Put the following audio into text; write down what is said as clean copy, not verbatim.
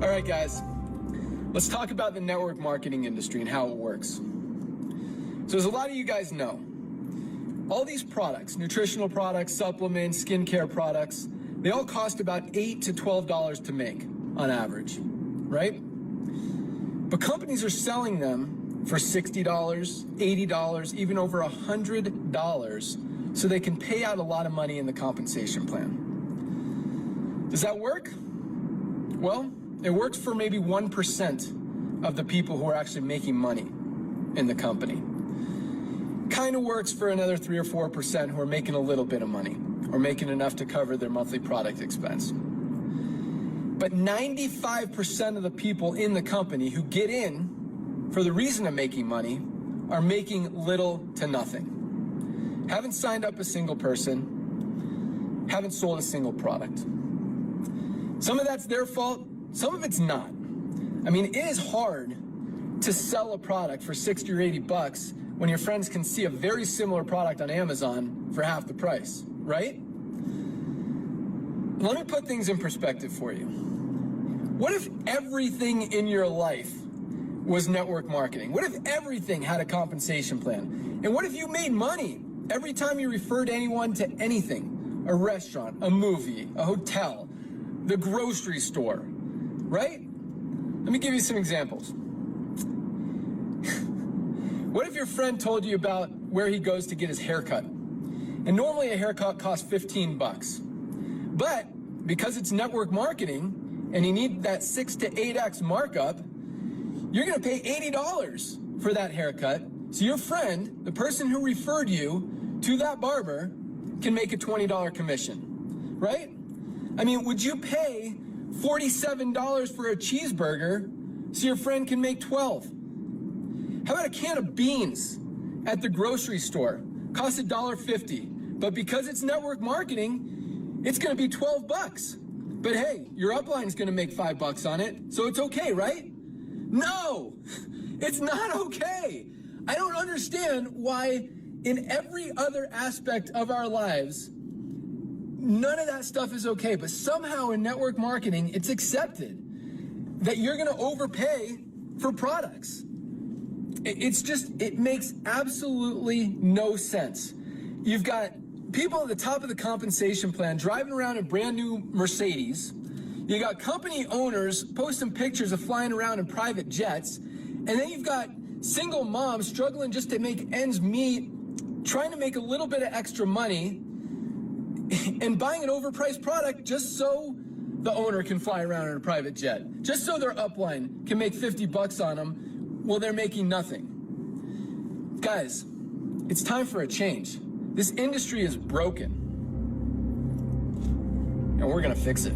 All right, guys, let's talk about the network marketing industry and how it works. So as a lot of you guys know, all these products, nutritional products, supplements, skincare products, they all cost about $8 to $12 to make on average, right? But companies are selling them for $60, $80, even over $100 so they can pay out a lot of money in the compensation plan. Does that work? Well, it works for maybe 1% of the people who are actually making money in the company. Kind of works for another 3 or 4% who are making a little bit of money or making enough to cover their monthly product expense. But 95% of the people in the company who get in for the reason of making money are making little to nothing. Haven't signed up a single person, haven't sold a single product. Some of that's their fault, some of it's not. I mean, it is hard to sell a product for 60 or 80 bucks when your friends can see a very similar product on Amazon for half the price, right? Let me put things in perspective for you. What if everything in your life was network marketing? What if everything had a compensation plan? And what if you made money every time you referred anyone to anything? A restaurant, a movie, a hotel, the grocery store, right? Let me give you some examples. What if your friend told you about where he goes to get his haircut? And normally a haircut costs 15 bucks. But because it's network marketing and you need that 6 to 8x markup, you're gonna pay $80 for that haircut. So your friend, the person who referred you to that barber, can make a $20 commission, right? I mean, would you pay $47 for a cheeseburger so your friend can make 12? How about a can of beans at the grocery store? Costs $1.50, but because it's network marketing, it's gonna be 12 bucks. But hey, your upline is gonna make 5 bucks on it, so it's okay, right? No, it's not okay. I don't understand why in every other aspect of our lives, none of that stuff is okay, but somehow in network marketing, it's accepted that you're gonna overpay for products. It makes absolutely no sense. You've got people at the top of the compensation plan driving around in brand new Mercedes. You got company owners posting pictures of flying around in private jets. And then you've got single moms struggling just to make ends meet, trying to make a little bit of extra money and buying an overpriced product just so the owner can fly around in a private jet, just so their upline can make 50 bucks on them. Well, they're making nothing. Guys, it's time for a change. This industry is broken, and we're gonna fix it.